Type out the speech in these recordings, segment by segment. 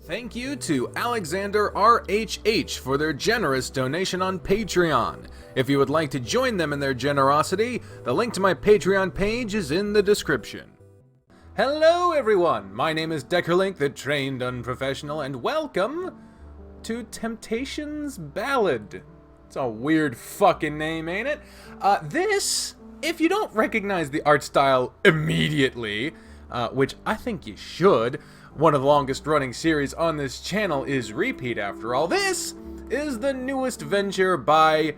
Thank you to Alexander RHH for their generous donation on Patreon. If you would like to join them in their generosity, the link to my Patreon page is in the description. Hello everyone, my name is Deckerlink, the trained unprofessional, and welcome to Temptation's Ballad. It's a weird fucking name, ain't it? This, if you don't recognize the art style immediately, which I think you should, one of the longest running series on this channel is Repeat after all. This is the newest venture by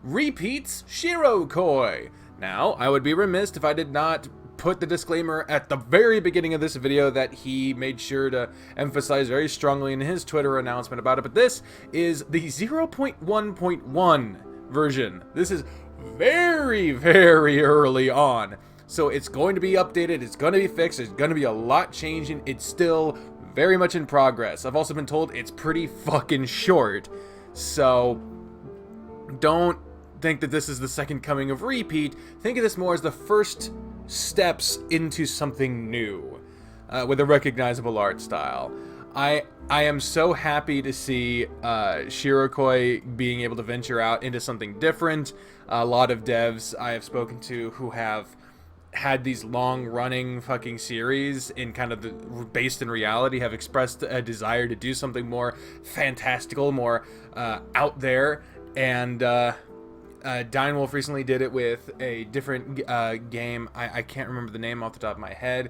Repeat's Shirokoi. Now, I would be remiss if I did not put the disclaimer at the very beginning of this video that he made sure to emphasize very strongly in his Twitter announcement about it, but this is the 0.1.1 version. This is very, very early on. So it's going to be updated, it's going to be fixed, there's going to be a lot changing, it's still very much in progress. I've also been told it's pretty fucking short, so don't think that this is the second coming of Repeat. Think of this more as the first steps into something new, with a recognizable art style. I am so happy to see Shirokoi being able to venture out into something different. A lot of devs I have spoken to who have had these long-running fucking series in kind of based in reality have expressed a desire to do something more fantastical, more out there, and Wolf recently did it with a different game. I can't remember the name off the top of my head,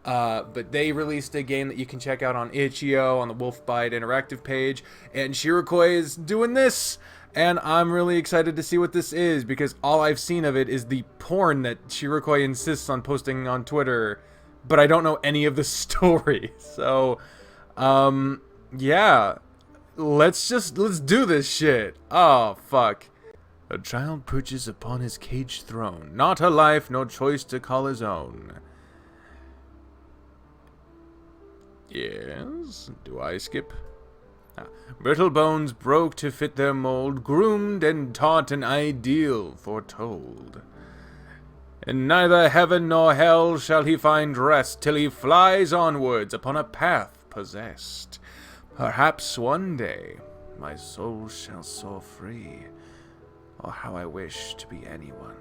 but they released a game that you can check out on itch.io on the Wolfbite interactive page, and Shirokoi is doing this. And I'm really excited to see what this is, because all I've seen of it is the porn that Shirokoi insists on posting on Twitter, but I don't know any of the story. So, yeah, let's do this shit. Oh, fuck. A child perches upon his caged throne, not a life nor choice to call his own. Yes, do I skip? Brittle bones broke to fit their mold, groomed and taught an ideal foretold. In neither heaven nor hell shall he find rest, till he flies onwards upon a path possessed. Perhaps one day my soul shall soar free, or how I wish to be anyone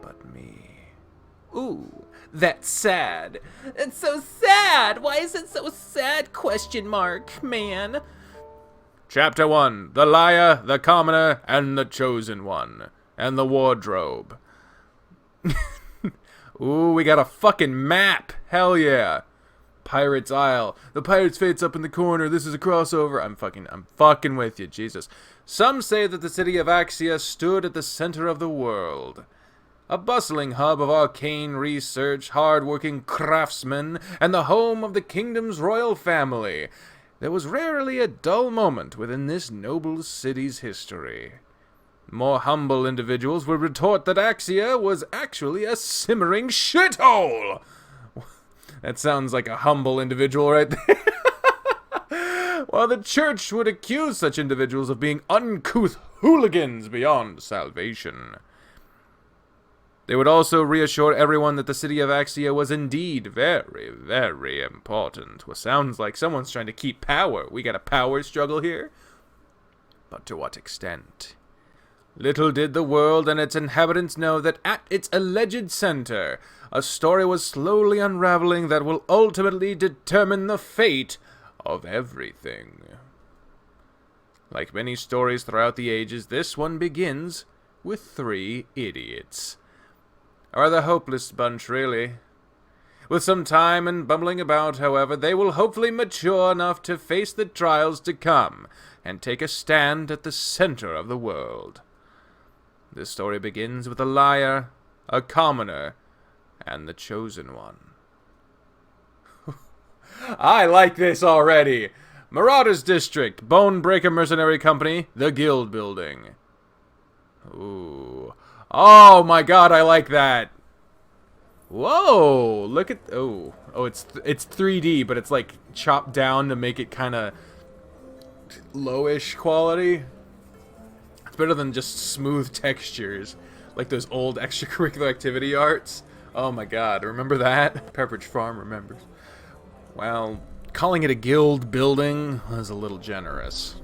but me. Ooh, that's sad. It's so sad. Why is it so sad? Question mark, man. Chapter 1. The Liar, the Commoner, and the Chosen One. And the Wardrobe. Ooh, we got a fucking map. Hell yeah. Pirate's Isle. The Pirate's Fate's up in the corner. This is a crossover. I'm fucking with you, Jesus. Some say that the city of Axia stood at the center of the world. A bustling hub of arcane research, hard-working craftsmen, and the home of the kingdom's royal family. There was rarely a dull moment within this noble city's history. More humble individuals would retort that Axia was actually a simmering shithole. That sounds like a humble individual right there. While the church would accuse such individuals of being uncouth hooligans beyond salvation. They would also reassure everyone that the city of Axia was indeed very, very important. Well, sounds like someone's trying to keep power. We got a power struggle here? But to what extent? Little did the world and its inhabitants know that at its alleged center, a story was slowly unraveling that will ultimately determine the fate of everything. Like many stories throughout the ages, this one begins with 3 idiots. Are the hopeless bunch, really. With some time and bumbling about, however, they will hopefully mature enough to face the trials to come, and take a stand at the center of the world. This story begins with a liar, a commoner, and the chosen one. I like this already! Marauders District, Bonebreaker Mercenary Company, the Guild Building. Ooh. Oh my god, I like that. Whoa, look at, oh, it's 3D, but it's like chopped down to make it kind of lowish quality. It's better than just smooth textures, like those old extracurricular activity arts. Oh my god, remember that? Pepperidge Farm remembers. Well, calling it a guild building was a little generous.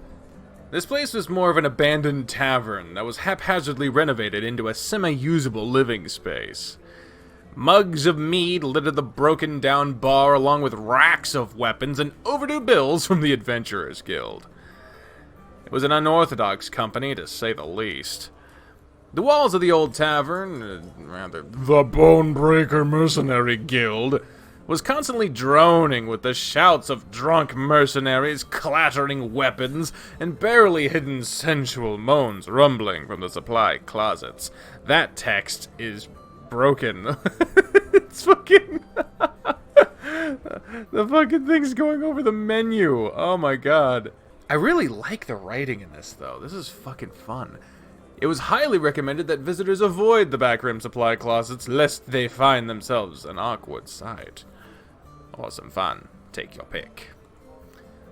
This place was more of an abandoned tavern that was haphazardly renovated into a semi-usable living space. Mugs of mead littered the broken-down bar along with racks of weapons and overdue bills from the Adventurers Guild. It was an unorthodox company, to say the least. The walls of the old tavern, the Bonebreaker Mercenary Guild, was constantly droning with the shouts of drunk mercenaries, clattering weapons, and barely hidden sensual moans rumbling from the supply closets. That text is broken. It's fucking... the fucking thing's going over the menu. Oh my god. I really like the writing in this, though. This is fucking fun. It was highly recommended that visitors avoid the backroom supply closets lest they find themselves an awkward sight. Awesome fun. Take your pick.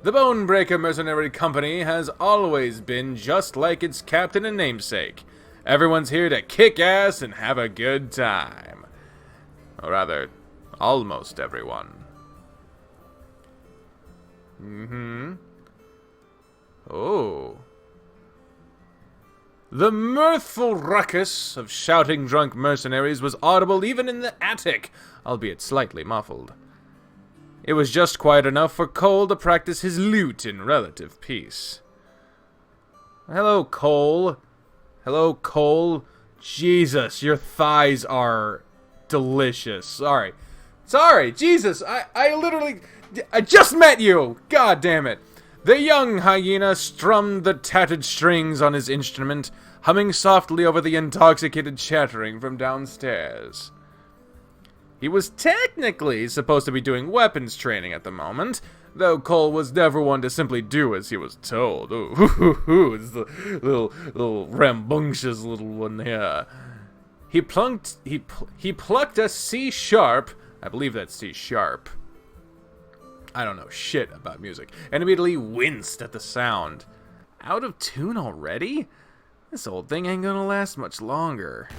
The Bonebreaker Mercenary Company has always been just like its captain and namesake. Everyone's here to kick ass and have a good time. Or rather, almost everyone. Oh. The mirthful ruckus of shouting drunk mercenaries was audible even in the attic, albeit slightly muffled. It was just quiet enough for Cole to practice his lute in relative peace. Hello, Cole. Hello, Cole. Jesus, your thighs are delicious. Sorry, Jesus, I just met you! God damn it. The young hyena strummed the tattered strings on his instrument, humming softly over the intoxicated chattering from downstairs. He was technically supposed to be doing weapons training at the moment, though Cole was never one to simply do as he was told. Ooh, it's the little rambunctious little one here. He plucked a C sharp. I believe that's C sharp. I don't know shit about music, and immediately winced at the sound. Out of tune already? This old thing ain't gonna last much longer.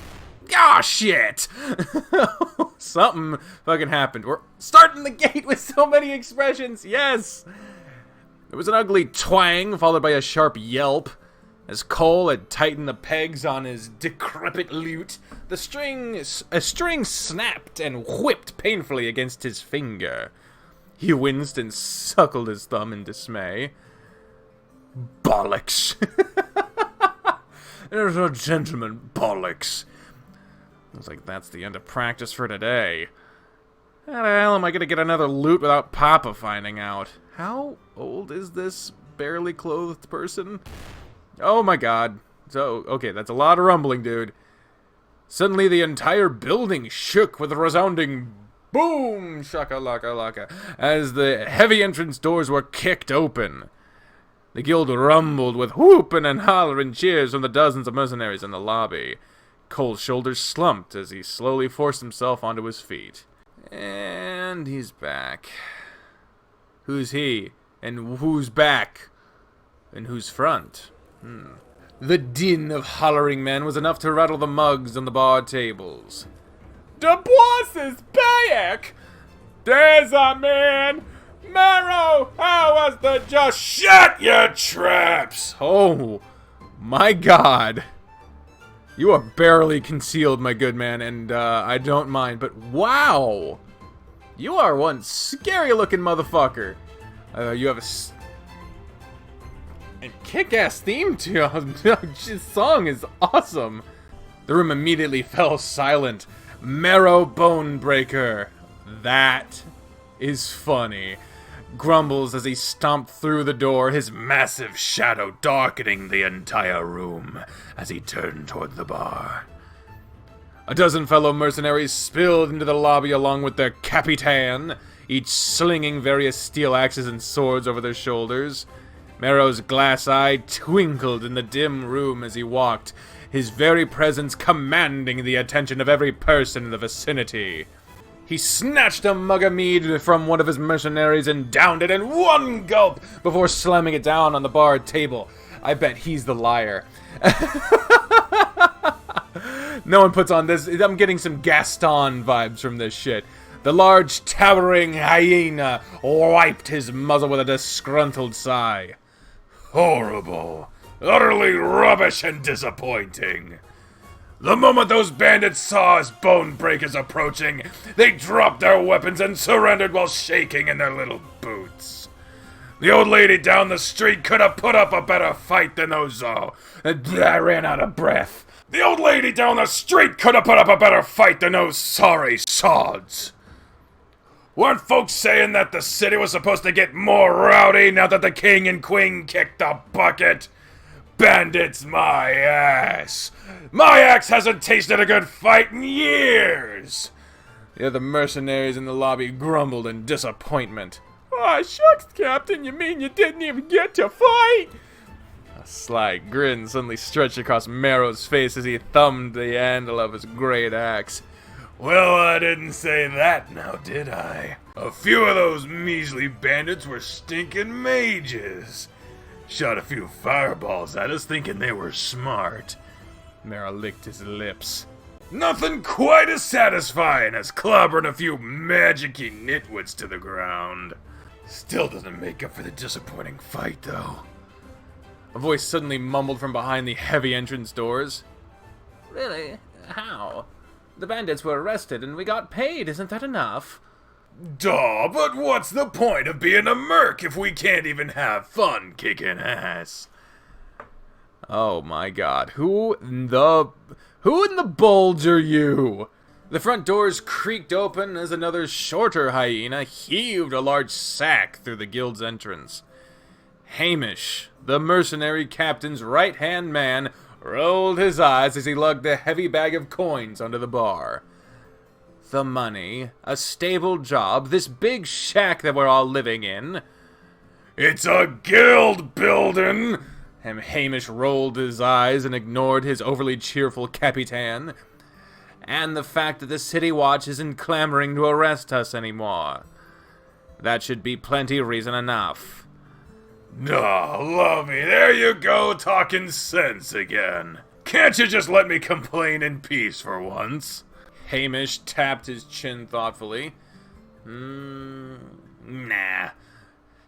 Ah, shit! Something fucking happened. We're starting the gate with so many expressions, yes! There was an ugly twang, followed by a sharp yelp. As Cole had tightened the pegs on his decrepit lute, a string snapped and whipped painfully against his finger. He winced and suckled his thumb in dismay. Bollocks. There's a gentleman, bollocks. Looks like that's the end of practice for today. How the hell am I gonna get another loot without Papa finding out? How old is this barely clothed person? Oh my god. So, okay, that's a lot of rumbling, dude. Suddenly the entire building shook with a resounding boom, shaka-laka-laka, as the heavy entrance doors were kicked open. The guild rumbled with whooping and hollering cheers from the dozens of mercenaries in the lobby. Cole's shoulders slumped as he slowly forced himself onto his feet. And he's back. Who's he? And who's back? And who's front? The din of hollering men was enough to rattle the mugs on the bar tables. The boss is back! There's a man! Marrow, how was the just shut your traps? Oh, my god. You are barely concealed, my good man, and I don't mind, but wow! You are one scary-looking motherfucker. You have a kick-ass theme tune. This song is awesome. The room immediately fell silent. Marrow Bonebreaker. That is funny. Grumbles as he stomped through the door, his massive shadow darkening the entire room as he turned toward the bar. A dozen fellow mercenaries spilled into the lobby along with their capitan, each slinging various steel axes and swords over their shoulders. Marrow's glass eye twinkled in the dim room as he walked, his very presence commanding the attention of every person in the vicinity. He snatched a mug of mead from one of his mercenaries and downed it in one gulp before slamming it down on the bar table. I bet he's the liar. No one puts on this. I'm getting some Gaston vibes from this shit. The large, towering hyena wiped his muzzle with a disgruntled sigh. Horrible. Utterly rubbish and disappointing. The moment those bandits saw us bone breakers approaching, they dropped their weapons and surrendered while shaking in their little boots. The old lady down the street could have put up a better fight than those, I ran out of breath. The old lady down the street could have put up a better fight than those sorry sods. Weren't folks saying that the city was supposed to get more rowdy now that the king and queen kicked the bucket? Bandits, my ass! My axe hasn't tasted a good fight in years! The other mercenaries in the lobby grumbled in disappointment. Aw, shucks, Captain, you mean you didn't even get to fight? A sly grin suddenly stretched across Merrow's face as he thumbed the handle of his great axe. Well, I didn't say that now, did I? A few of those measly bandits were stinking mages. Shot a few fireballs at us thinking they were smart. Merrow licked his lips. Nothing quite as satisfying as clobbering a few magic-y nitwits to the ground. Still doesn't make up for the disappointing fight, though. A voice suddenly mumbled from behind the heavy entrance doors. Really? How? The bandits were arrested and we got paid, isn't that enough? Duh, but what's the point of being a merc if we can't even have fun kicking ass? Oh my god, who in the bulge are you? The front doors creaked open as another shorter hyena heaved a large sack through the guild's entrance. Hamish, the mercenary captain's right-hand man, rolled his eyes as he lugged the heavy bag of coins onto the bar. The money, a stable job, this big shack that we're all living in. It's a guild building! Hamish rolled his eyes and ignored his overly cheerful Capitan. And the fact that the City Watch isn't clamoring to arrest us anymore. That should be plenty reason enough. Oh, lovey, there you go, talking sense again. Can't you just let me complain in peace for once? Hamish tapped his chin thoughtfully. Nah.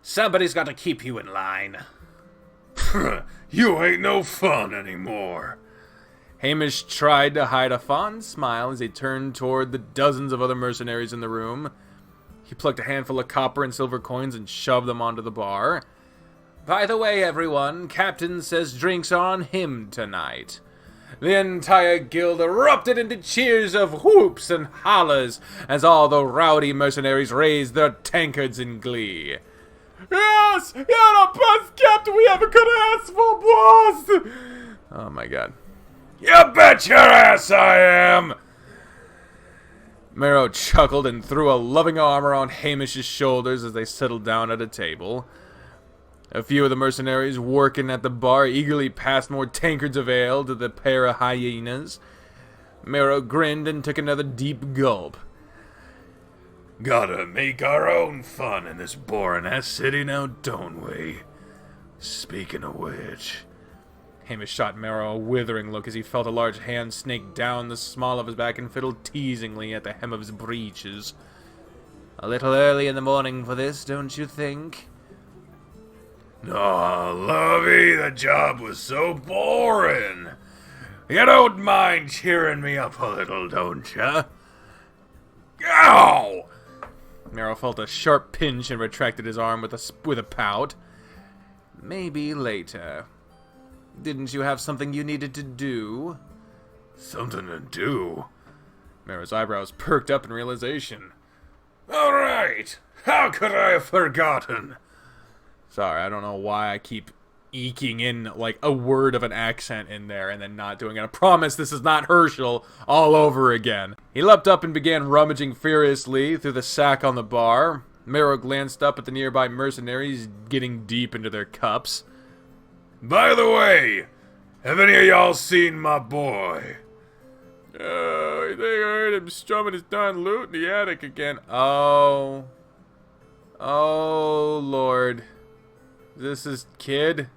Somebody's got to keep you in line. You ain't no fun anymore. Hamish tried to hide a fond smile as he turned toward the dozens of other mercenaries in the room. He plucked a handful of copper and silver coins and shoved them onto the bar. By the way, everyone, Captain says drinks are on him tonight. The entire guild erupted into cheers of whoops and hollers as all the rowdy mercenaries raised their tankards in glee. Yes! You're the best captain we ever could ask for, boss! Oh my god. You bet your ass I am! Merrow chuckled and threw a loving arm around Hamish's shoulders as they settled down at a table. A few of the mercenaries working at the bar eagerly passed more tankards of ale to the pair of hyenas. Merrow grinned and took another deep gulp. Gotta make our own fun in this boring-ass city now, don't we? Speaking of which... Hamish shot Merrow a withering look as he felt a large hand snake down the small of his back and fiddled teasingly at the hem of his breeches. A little early in the morning for this, don't you think? Oh, lovey, the job was so boring. You don't mind cheering me up a little, don't you? Ow! Merrow felt a sharp pinch and retracted his arm with a pout. Maybe later. Didn't you have something you needed to do? Something to do? Merrow's eyebrows perked up in realization. All right. How could I have forgotten? Sorry, I don't know why I keep eking in, like, a word of an accent in there and then not doing it. I promise this is not Herschel all over again. He leapt up and began rummaging furiously through the sack on the bar. Merrow glanced up at the nearby mercenaries getting deep into their cups. By the way, have any of y'all seen my boy? Oh, I think I heard him strumming his darn lute in the attic again. Oh. Oh, Lord. This is Kid?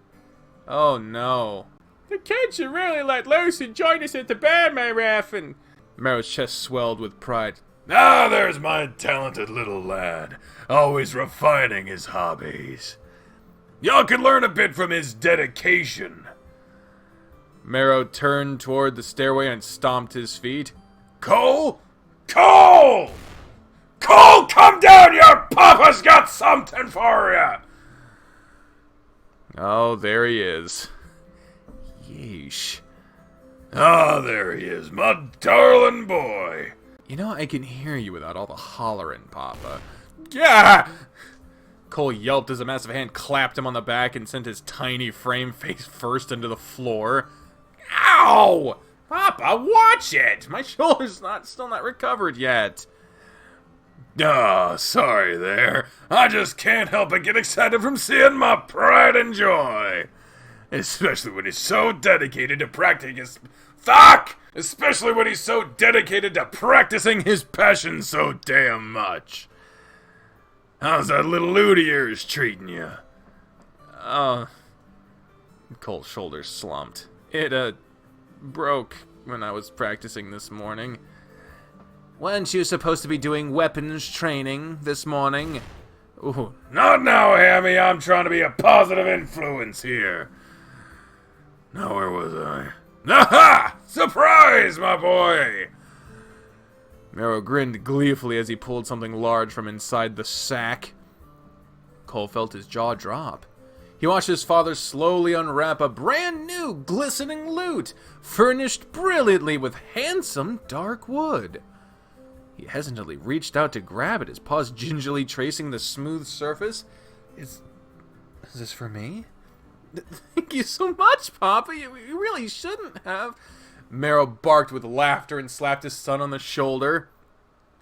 Oh, no. The kid should really let loose and join us at the bar, my Raffin. Merrow's chest swelled with pride. Ah, there's my talented little lad, always refining his hobbies. Y'all can learn a bit from his dedication. Marrow turned toward the stairway and stomped his feet. Cole? Cole! Cole, come down! Your papa's got something for you! Oh, there he is. Yeesh. Ah, there he is, my darling boy. You know, I can hear you without all the hollering, Papa. Yeah! Cole yelped as a massive hand clapped him on the back and sent his tiny frame face first into the floor. Ow! Papa, watch it! My shoulder's still not recovered yet. Ah, sorry there. I just can't help but get excited from seeing my pride and joy. Especially when he's so dedicated to practicing his... Fuck! Especially when he's so dedicated to practicing his passion so damn much. How's that little loot of yours treating you? Cole's shoulders slumped. It, broke when I was practicing this morning. Weren't you supposed to be doing weapons training this morning? Ooh. Not now, Hammy. I'm trying to be a positive influence here. Now, where was I? Aha! Surprise, my boy! Marrow grinned gleefully as he pulled something large from inside the sack. Cole felt his jaw drop. He watched his father slowly unwrap a brand new glistening loot, furnished brilliantly with handsome dark wood. He hesitantly reached out to grab it, his paws gingerly tracing the smooth surface. Is this for me? Thank you so much, Papa. You really shouldn't have. Marrow barked with laughter and slapped his son on the shoulder.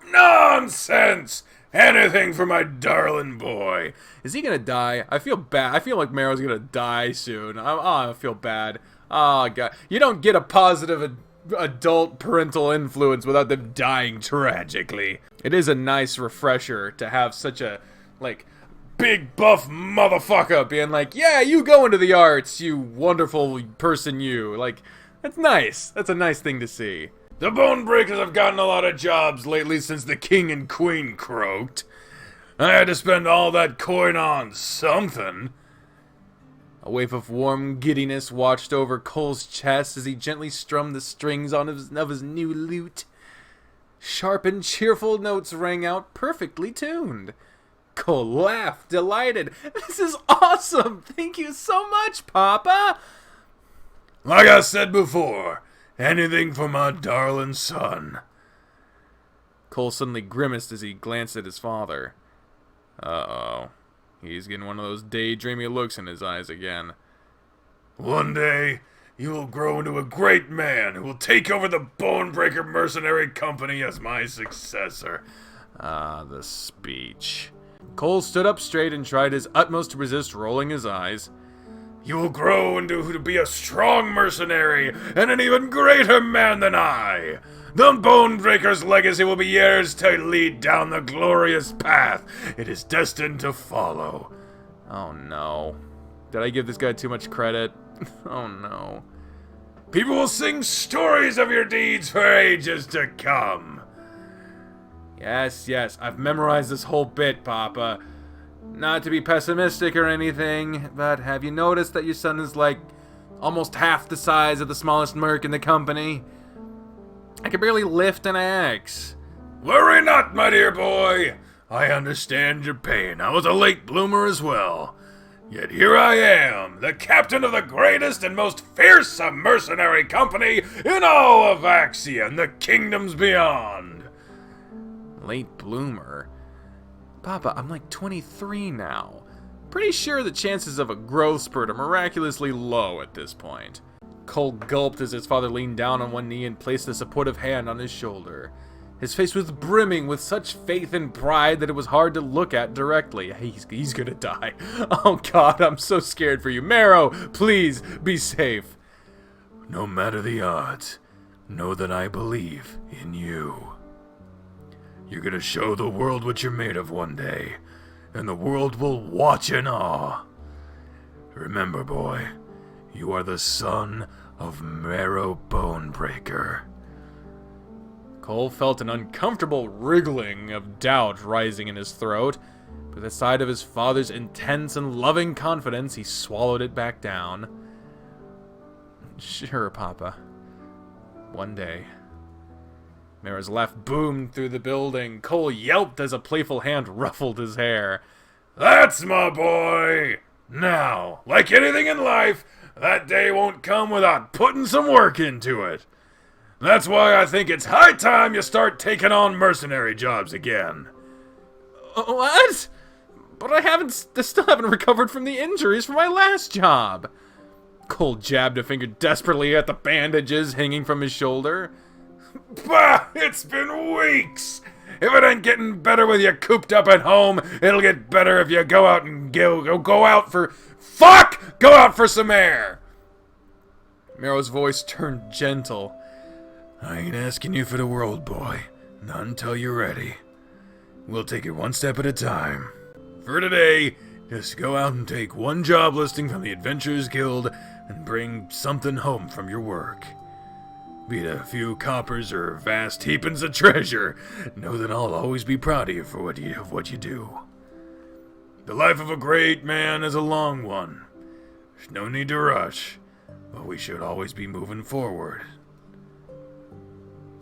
Nonsense! Anything for my darling boy. Is he gonna die? I feel bad. I feel like Marrow's gonna die soon. I feel bad. Oh, God. You don't get a positive adult parental influence without them dying tragically. It is a nice refresher to have such a, big buff motherfucker being like, yeah, you go into the arts, you wonderful person you. That's nice. That's a nice thing to see. The Bone Breakers have gotten a lot of jobs lately since the King and Queen croaked. I had to spend all that coin on something. A wave of warm giddiness washed over Cole's chest as he gently strummed the strings of his new lute. Sharp and cheerful notes rang out, perfectly tuned. Cole laughed, delighted. This is awesome! Thank you so much, Papa! Like I said before, anything for my darling son. Cole suddenly grimaced as he glanced at his father. Uh-oh. He's getting one of those daydreamy looks in his eyes again. One day, you will grow into a great man who will take over the Bonebreaker Mercenary Company as my successor. Ah, the speech. Cole stood up straight and tried his utmost to resist rolling his eyes. You will grow into to be a strong mercenary and an even greater man than I. The Bonebreaker's legacy will be yours to lead down the glorious path it is destined to follow. Oh no. Did I give this guy too much credit? Oh no. People will sing stories of your deeds for ages to come. Yes, I've memorized this whole bit, Papa. Not to be pessimistic or anything, but have you noticed that your son is almost half the size of the smallest merc in the company? I can barely lift an axe. Worry not, my dear boy. I understand your pain. I was a late bloomer as well. Yet here I am, the captain of the greatest and most fearsome mercenary company in all of Axia and the kingdoms beyond. Late bloomer? Papa, I'm 23 now. Pretty sure the chances of a growth spurt are miraculously low at this point. Cole gulped as his father leaned down on one knee and placed a supportive hand on his shoulder. His face was brimming with such faith and pride that it was hard to look at directly. He's gonna die. Oh God, I'm so scared for you. Marrow, please, be safe. No matter the odds, know that I believe in you. You're gonna show the world what you're made of one day, and the world will watch in awe. Remember, boy, you are the son of Marrow Bonebreaker. Cole felt an uncomfortable wriggling of doubt rising in his throat, but at the sight of his father's intense and loving confidence, he swallowed it back down. Sure, Papa. One day. Mira's laugh boomed through the building. Cole yelped as a playful hand ruffled his hair. That's my boy! Now, like anything in life, that day won't come without putting some work into it. That's why I think it's high time you start taking on mercenary jobs again. What? But I still haven't recovered from the injuries from my last job. Cole jabbed a finger desperately at the bandages hanging from his shoulder. Bah! It's been weeks! If it ain't getting better with you cooped up at home, it'll get better if you go out and go out for... Fuck! Go out for some air! Miro's voice turned gentle. I ain't asking you for the world, boy. Not until you're ready. We'll take it one step at a time. For today, just go out and take one job listing from the Adventurers Guild and bring something home from your work. Be it a few coppers or vast heapings of treasure, know that I'll always be proud of you for what you do. The life of a great man is a long one. There's no need to rush, but we should always be moving forward.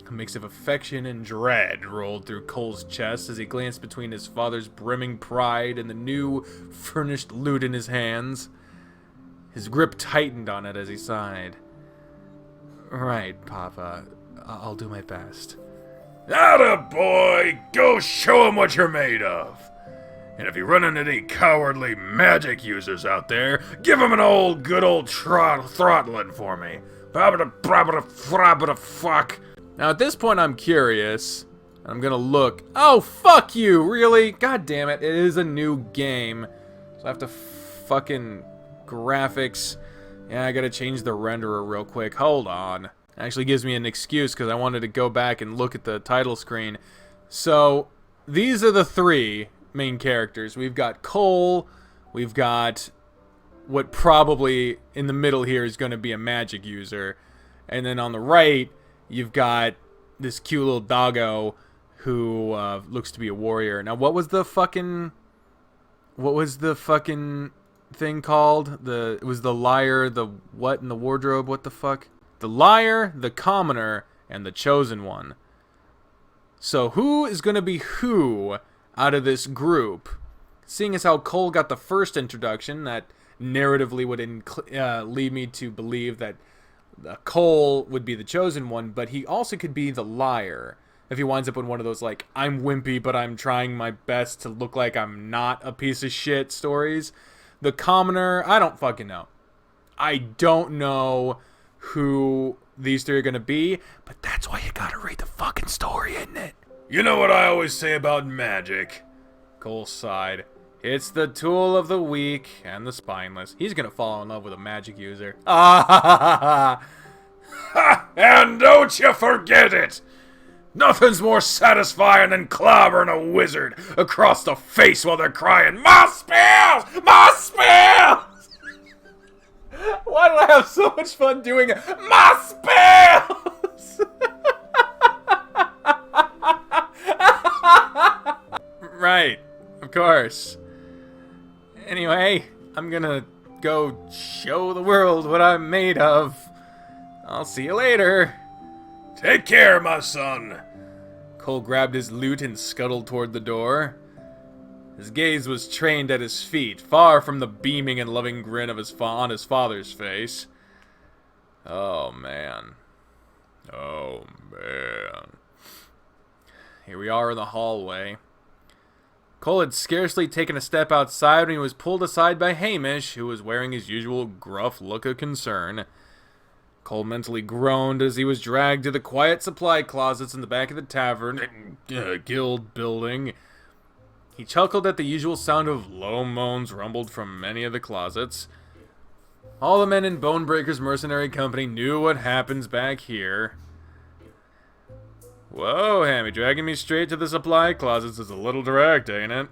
A mix of affection and dread rolled through Cole's chest as he glanced between his father's brimming pride and the new, furnished loot in his hands. His grip tightened on it as he sighed. Right, Papa. I'll do my best. Atta boy! Go show 'em what you're made of! And if you run into any cowardly magic users out there, give 'em an good old throttling for me. Fuck. Now, at this point, I'm curious. I'm gonna look. Oh, fuck you! Really? God damn it. It is a new game. So I have to fucking graphics. Yeah, I gotta change the renderer real quick. Hold on. It actually gives me an excuse because I wanted to go back and look at the title screen. So, these are the three main characters. We've got Cole. We've got what probably in the middle here is going to be a magic user. And then on the right, you've got this cute little doggo who looks to be a warrior. Now, what was the fucking thing called? It was the liar, the what in the wardrobe? What the fuck? The liar, the commoner, and the chosen one. So who is going to be who out of this group? Seeing as how Cole got the first introduction, that narratively would lead me to believe that Cole would be the chosen one, but he also could be the liar. If he winds up in one of those, like, I'm wimpy, but I'm trying my best to look like I'm not a piece of shit stories. The commoner, I don't fucking know. I don't know who these three are going to be, but that's why you gotta read the fucking story, isn't it? You know what I always say about magic? Cole sighed. It's the tool of the weak and the spineless. He's going to fall in love with a magic user. Ah ha ha ha ha! And don't you forget it! Nothing's more satisfying than clobbering a wizard across the face while they're crying, "My spells! My spells!" Why do I have so much fun doing it? My spells! Right, of course. Anyway, I'm gonna go show the world what I'm made of. I'll see you later. Take care, my son. Cole grabbed his loot and scuttled toward the door. His gaze was trained at his feet, far from the beaming and loving grin of on his father's face. Oh, man. Oh, man. Here we are in the hallway. Cole had scarcely taken a step outside when he was pulled aside by Hamish, who was wearing his usual gruff look of concern. Cole mentally groaned as he was dragged to the quiet supply closets in the back of the tavern guild building. He chuckled at the usual sound of low moans rumbled from many of the closets. All the men in Bonebreaker's mercenary company knew what happens back here. Whoa, Hammy, dragging me straight to the supply closets is a little direct, ain't it?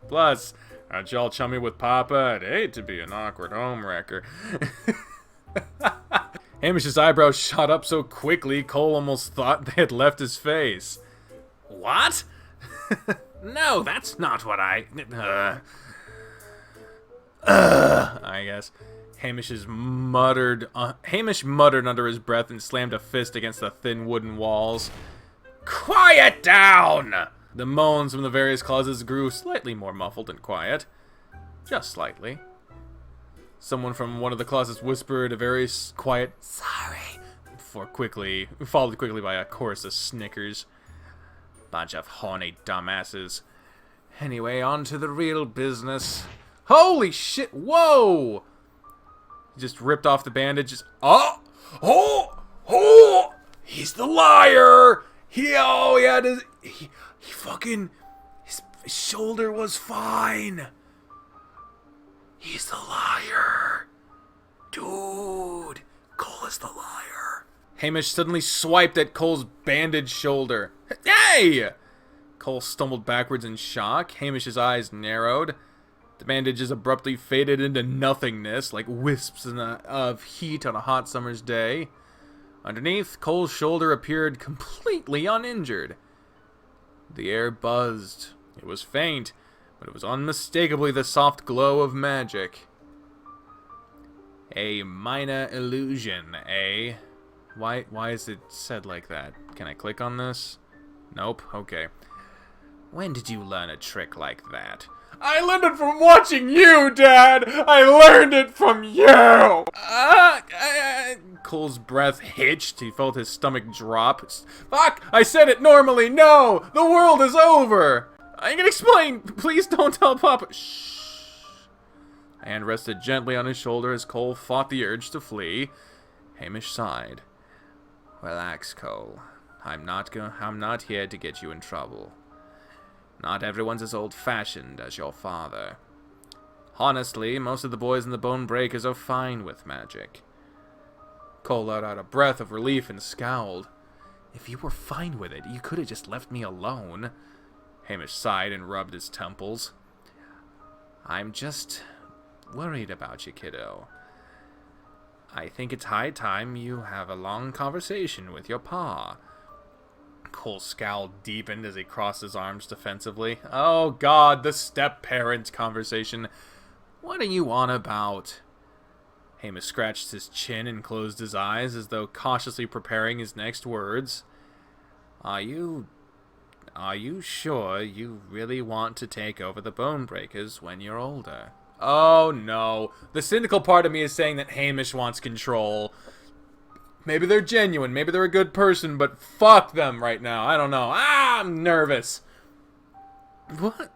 Plus, aren't y'all chummy with Papa? I'd hate to be an awkward homewrecker. Hamish's eyebrows shot up so quickly, Cole almost thought they had left his face. What? No, that's not what I guess. Hamish muttered under his breath and slammed a fist against the thin wooden walls. Quiet down! The moans from the various closets grew slightly more muffled and quiet. Just slightly. Someone from one of the closets whispered a very quiet, "Sorry," followed quickly by a chorus of snickers. Bunch of horny dumbasses. Anyway, on to the real business. Holy shit, whoa! He just ripped off the bandages. Oh! He's the liar! His shoulder was fine. He's the liar. Dude, Cole is the liar. Hamish suddenly swiped at Cole's bandaged shoulder. Hey! Cole stumbled backwards in shock. Hamish's eyes narrowed. The bandages abruptly faded into nothingness, like wisps of heat on a hot summer's day. Underneath, Cole's shoulder appeared completely uninjured. The air buzzed. It was faint, but it was unmistakably the soft glow of magic. A minor illusion, eh? Why is it said like that? Can I click on this? Nope. Okay. When did you learn a trick like that? I learned it from watching you, Dad! I learned it from you! Cole's breath hitched. He felt his stomach drop. Fuck! I said it normally! No! The world is over! I can explain! Please don't tell Papa! Shh! A hand rested gently on his shoulder as Cole fought the urge to flee. Hamish sighed. Relax, Cole. I'm not here to get you in trouble. Not everyone's as old-fashioned as your father. Honestly, most of the boys in the Bone Breakers are fine with magic. Cole let out a breath of relief and scowled. If you were fine with it, you could have just left me alone. Hamish sighed and rubbed his temples. I'm just worried about you, kiddo. I think it's high time you have a long conversation with your pa. Cole's scowl deepened as he crossed his arms defensively. Oh God, the step-parent conversation. What are you on about? Hamish scratched his chin and closed his eyes as though cautiously preparing his next words. Are you sure you really want to take over the Bone Breakers when you're older? Oh no. The cynical part of me is saying that Hamish wants control. Maybe they're genuine, maybe they're a good person, but fuck them right now. I don't know. I'm nervous. What?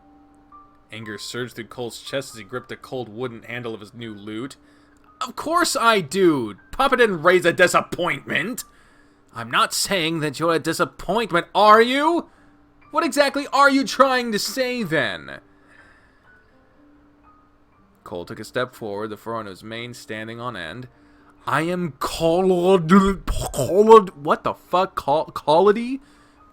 Anger surged through Cole's chest as he gripped the cold wooden handle of his new lute. Of course I do. Papa didn't raise a disappointment. I'm not saying that you're a disappointment, are you? What exactly are you trying to say then? Cole took a step forward, the fur on his mane standing on end. I am what the fuck? Collody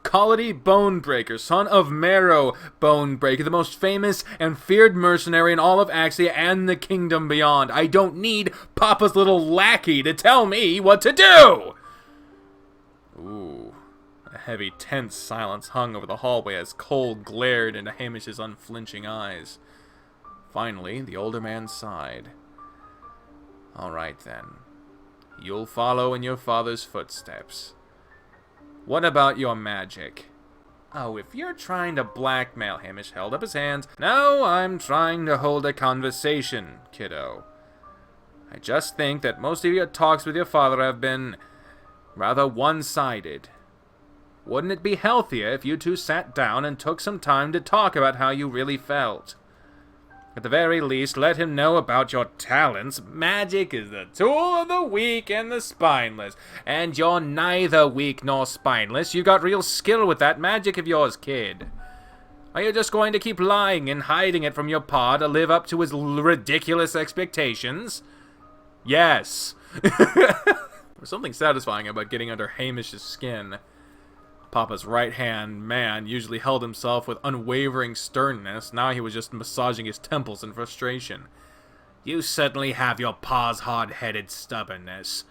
Bonebreaker, son of Marrow Bonebreaker, the most famous and feared mercenary in all of Axia and the kingdom beyond. I don't need Papa's little lackey to tell me what to do! Ooh. A heavy, tense silence hung over the hallway as Cole glared into Hamish's unflinching eyes. Finally, the older man sighed. All right, then. You'll follow in your father's footsteps. What about your magic? Oh, if you're trying to blackmail, Hamish held up his hands. No, I'm trying to hold a conversation, kiddo. I just think that most of your talks with your father have been rather one-sided. Wouldn't it be healthier if you two sat down and took some time to talk about how you really felt? At the very least, let him know about your talents. Magic is the tool of the weak and the spineless. And you're neither weak nor spineless. You got real skill with that magic of yours, kid. Are you just going to keep lying and hiding it from your pa to live up to his ridiculous expectations? Yes. There's something satisfying about getting under Hamish's skin. Papa's right-hand man usually held himself with unwavering sternness. Now he was just massaging his temples in frustration. You certainly have your pa's hard-headed stubbornness.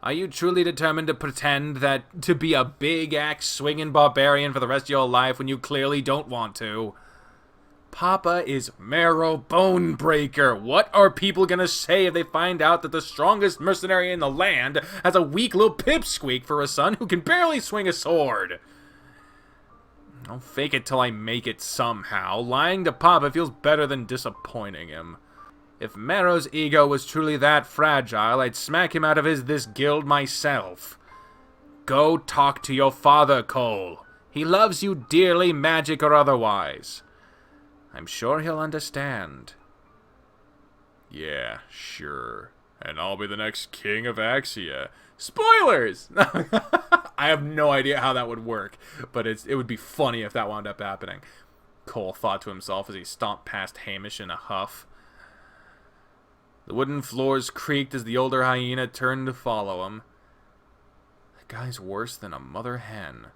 Are you truly determined to pretend that to be a big axe-swinging barbarian for the rest of your life when you clearly don't want to? Papa is marrow bone breaker. What are people gonna say if they find out that the strongest mercenary in the land has a weak little pipsqueak for a son who can barely swing a sword? I'll fake it till I make it somehow. Lying to Papa feels better than disappointing him. If Marrow's ego was truly that fragile, I'd smack him out of this guild myself. Go talk to your father, Cole. He loves you dearly, magic or otherwise. I'm sure he'll understand. Yeah, sure. And I'll be the next king of Axia. Spoilers! I have no idea how that would work, but it would be funny if that wound up happening. Cole thought to himself as he stomped past Hamish in a huff. The wooden floors creaked as the older hyena turned to follow him. That guy's worse than a mother hen.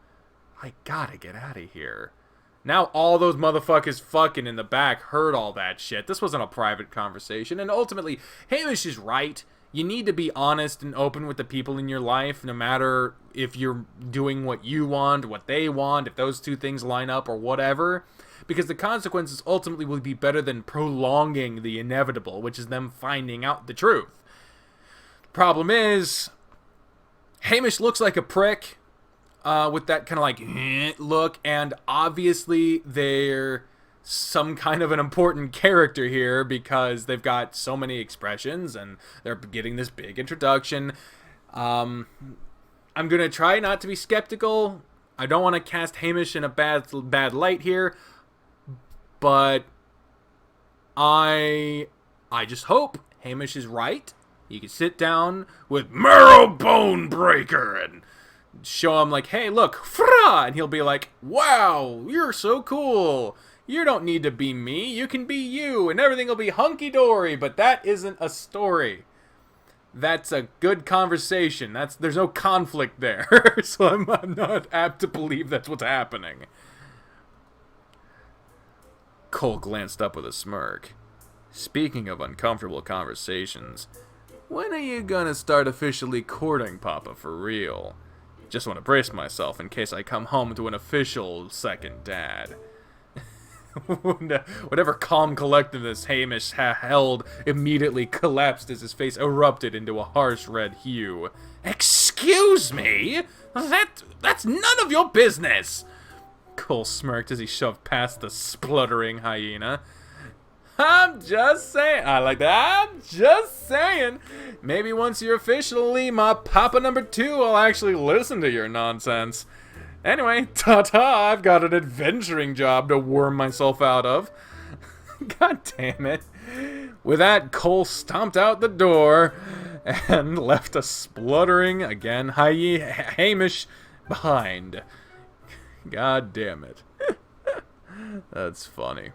I gotta get out of here. Now all those motherfuckers fucking in the back heard all that shit. This wasn't a private conversation, and ultimately, Hamish is right. You need to be honest and open with the people in your life, no matter if you're doing what you want, what they want, if those two things line up or whatever. Because the consequences ultimately will be better than prolonging the inevitable, which is them finding out the truth. Problem is, Hamish looks like a prick with that kind of like look, and obviously they're some kind of an important character here because they've got so many expressions and they're getting this big introduction. I'm going to try not to be skeptical. I don't want to cast Hamish in a bad light here. But I just hope Hamish is right. You can sit down with Marrow Bone Breaker and show him like, hey, look, frah! And he'll be like, wow, you're so cool. You don't need to be me. You can be you, and everything will be hunky-dory. But that isn't a story. That's a good conversation. There's no conflict there. So I'm not apt to believe that's what's happening. Cole glanced up with a smirk. Speaking of uncomfortable conversations, when are you gonna start officially courting Papa for real? Just want to brace myself in case I come home to an official second dad. Whatever calm collectedness Hamish held immediately collapsed as his face erupted into a harsh red hue. Excuse me? That's none of your business! Cole smirked as he shoved past the spluttering hyena. I'm just saying. I like that. I'm just saying. Maybe once you're officially my Papa number 2, I'll actually listen to your nonsense. Anyway, ta-ta, I've got an adventuring job to worm myself out of. God damn it. With that, Cole stomped out the door and left a spluttering, again, Hamish behind. God damn it. That's funny.